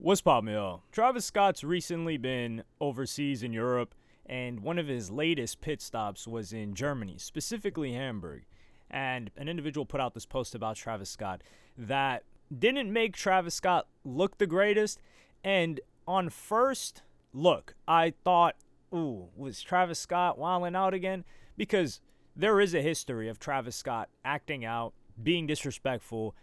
What's poppin', yo? Travis Scott's recently been overseas in Europe, and one of his latest pit stops was in Germany, specifically Hamburg. And an individual put out this post about Travis Scott that didn't make Travis Scott look the greatest. And on first look, I thought, ooh, was Travis Scott wilding out again? Because there is a history of Travis Scott acting out, being disrespectful,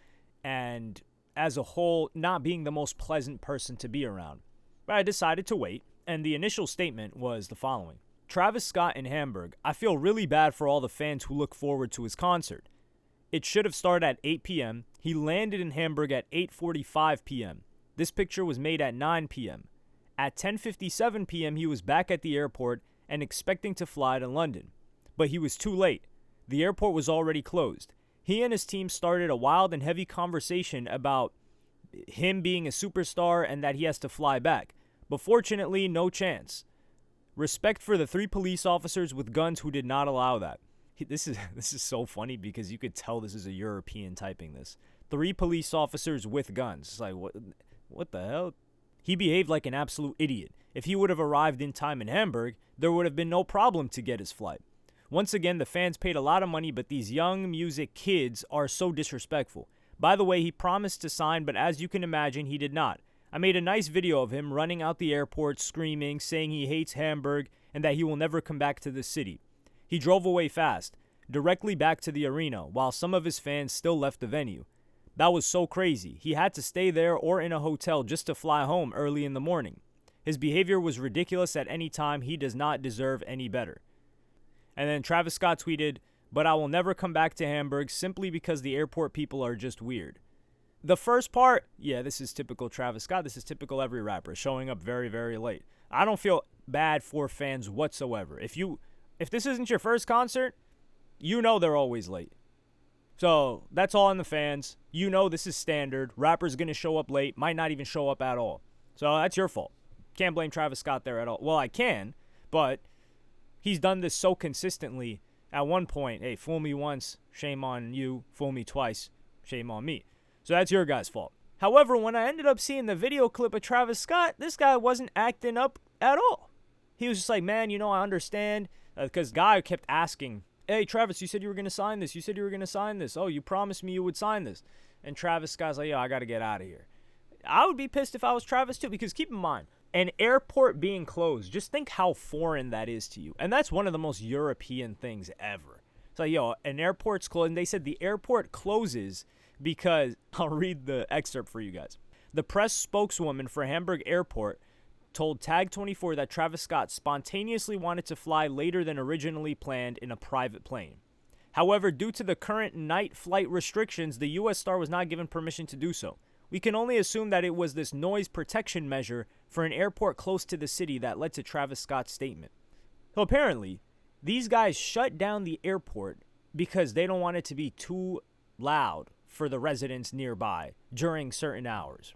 and as a whole, not being the most pleasant person to be around. But I decided to wait, and the initial statement was the following. Travis Scott in Hamburg, I feel really bad for all the fans who look forward to his concert. It should have started at 8 p.m. He landed in Hamburg at 8:45 p.m. This picture was made at 9 p.m. At 10:57 p.m. he was back at the airport and expecting to fly to London. But he was too late. The airport was already closed. He and his team started a wild and heavy conversation about him being a superstar and that he has to fly back. But fortunately, no chance. Respect for the 3 police officers with guns who did not allow that. This is so funny because you could tell this is a European typing this. 3 police officers with guns. It's like, what the hell? He behaved like an absolute idiot. If he would have arrived in time in Hamburg, there would have been no problem to get his flight. Once again, the fans paid a lot of money, but these young music kids are so disrespectful. By the way, he promised to sign, but as you can imagine, he did not. I made a nice video of him running out the airport, screaming, saying he hates Hamburg and that he will never come back to the city. He drove away fast, directly back to the arena, while some of his fans still left the venue. That was so crazy. He had to stay there or in a hotel just to fly home early in the morning. His behavior was ridiculous at any time. He does not deserve any better. And then Travis Scott tweeted, but I will never come back to Hamburg simply because the airport people are just weird. The first part, yeah, this is typical Travis Scott. This is typical every rapper, showing up very, very late. I don't feel bad for fans whatsoever. If this isn't your first concert, you know they're always late. So that's all on the fans. You know this is standard. Rappers going to show up late, might not even show up at all. So that's your fault. Can't blame Travis Scott there at all. Well, I can, but he's done this so consistently. At one point, hey, fool me once, shame on you. Fool me twice, shame on me. So that's your guy's fault. However, when I ended up seeing the video clip of Travis Scott, this guy wasn't acting up at all. He was just like, man, I understand. Because guy kept asking, hey, Travis, you said you were going to sign this. You said you were going to sign this. Oh, you promised me you would sign this. And Travis Scott's like, yo, I got to get out of here. I would be pissed if I was Travis too, because keep in mind, an airport being closed, just think how foreign that is to you. And that's one of the most European things ever. It's like, yo, an airport's closed. And they said the airport closes because, I'll read the excerpt for you guys. The press spokeswoman for Hamburg Airport told Tag24 that Travis Scott spontaneously wanted to fly later than originally planned in a private plane. However, due to the current night flight restrictions, the U.S. star was not given permission to do so. We can only assume that it was this noise protection measure for an airport close to the city that led to Travis Scott's statement. So apparently, these guys shut down the airport because they don't want it to be too loud for the residents nearby during certain hours.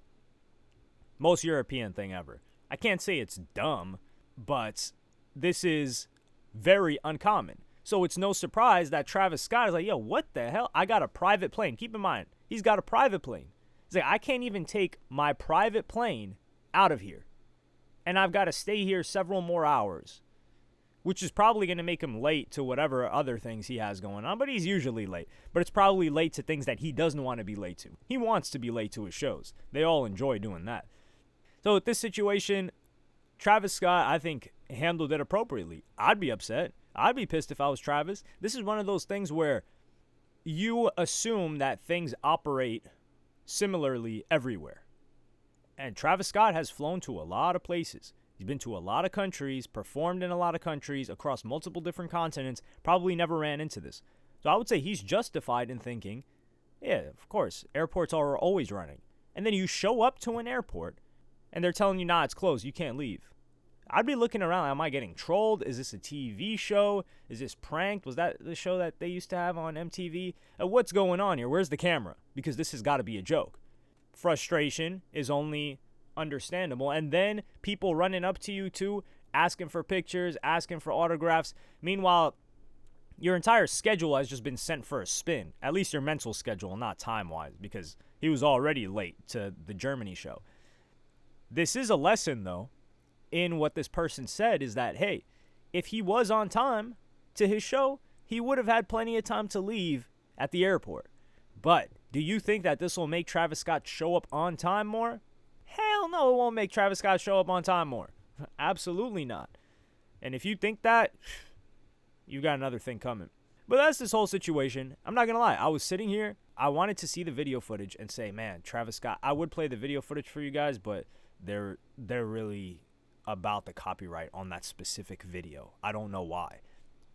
Most European thing ever. I can't say it's dumb, but this is very uncommon. So it's no surprise that Travis Scott is like, yo, what the hell? I got a private plane. Keep in mind, he's got a private plane. He's like, I can't even take my private plane out of here. And I've got to stay here several more hours, which is probably going to make him late to whatever other things he has going on. But he's usually late. But it's probably late to things that he doesn't want to be late to. He wants to be late to his shows. They all enjoy doing that. So with this situation, Travis Scott, I think, handled it appropriately. I'd be upset. I'd be pissed if I was Travis. This is one of those things where you assume that things operate similarly everywhere. And Travis Scott has flown to a lot of places. He's been to a lot of countries, performed in a lot of countries across multiple different continents, probably never ran into this. So I would say he's justified in thinking, yeah, of course, airports are always running. And then you show up to an airport and they're telling you, nah, it's closed, you can't leave. I'd be looking around, am I getting trolled? Is this a TV show? Is this pranked? Was that the show that they used to have on MTV? What's going on here? Where's the camera? Because this has got to be a joke. Frustration is only understandable. And then people running up to you too, asking for pictures, asking for autographs. Meanwhile, your entire schedule has just been sent for a spin. At least your mental schedule, not time-wise, because he was already late to the Germany show. This is a lesson, though, in what this person said is that, hey, if he was on time to his show, he would have had plenty of time to leave at the airport. But do you think that this will make Travis Scott show up on time more? Hell no, it won't make Travis Scott show up on time more. Absolutely not. And if you think that, you got another thing coming. But that's this whole situation. I'm not going to lie. I was sitting here. I wanted to see the video footage and say, man, Travis Scott, I would play the video footage for you guys, but they're really about the copyright on that specific video. I don't know why.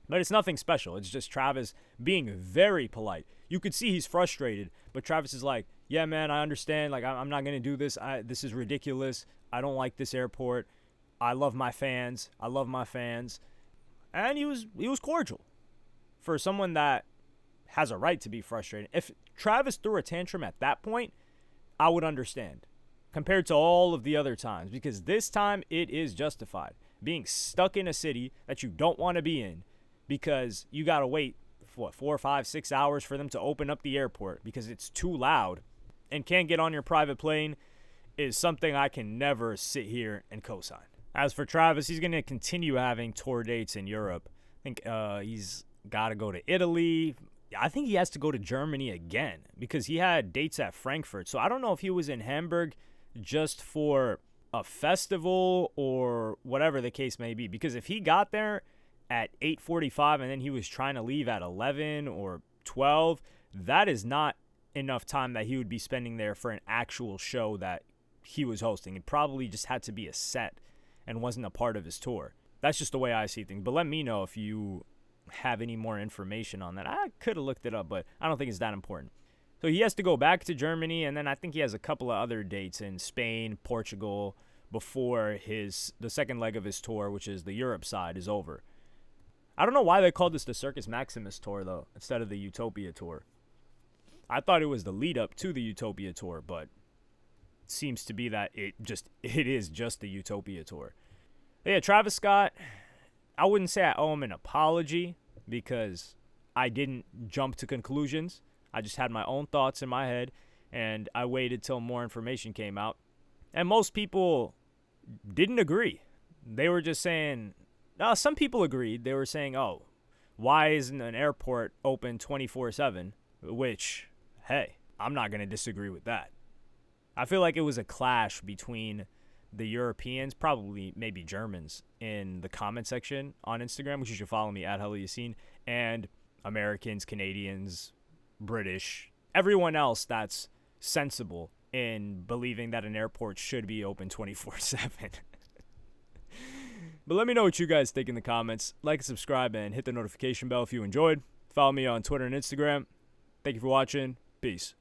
But it's nothing special. It's just Travis being very polite. You could see he's frustrated, but Travis is like, yeah, man, I understand. Like, I'm not going to do this. This is ridiculous. I don't like this airport. I love my fans. And he was cordial for someone that has a right to be frustrated. If Travis threw a tantrum at that point, I would understand compared to all of the other times, because this time it is justified. Being stuck in a city that you don't want to be in because you got to wait, 4, 5, 6 hours for them to open up the airport because it's too loud and can't get on your private plane is something I can never sit here and co-sign. As for Travis, he's going to continue having tour dates in Europe. I think he's got to go to Italy. I think he has to go to Germany again because he had dates at Frankfurt. So I don't know if he was in Hamburg just for a festival or whatever the case may be. Because if he got there at 8:45 and then he was trying to leave at 11 or 12, that is not enough time that he would be spending there for an actual show that he was hosting. It probably just had to be a set and wasn't a part of his tour. That's just the way I see things. But let me know if you have any more information on that. I could have looked it up, but I don't think it's that important. So he has to go back to Germany, and then I think he has a couple of other dates in Spain, Portugal, before the second leg of his tour, which is the Europe side, is over. I don't know why they called this the Circus Maximus tour, though, instead of the Utopia tour. I thought it was the lead up to the Utopia tour, but it seems to be that it is just the Utopia tour. But yeah, Travis Scott, I wouldn't say I owe him an apology because I didn't jump to conclusions. I just had my own thoughts in my head, and I waited till more information came out. And most people didn't agree. They were just saying, some people agreed. They were saying, oh, why isn't an airport open 24/7? Which, hey, I'm not going to disagree with that. I feel like it was a clash between the Europeans, probably maybe Germans, in the comment section on Instagram, which you should follow me at helloyassine, and Americans, Canadians, British, everyone else that's sensible in believing that an airport should be open 24/7. But let me know what you guys think in the comments. Like and subscribe and hit the notification bell if you enjoyed. Follow me on Twitter and Instagram. Thank you for watching. Peace.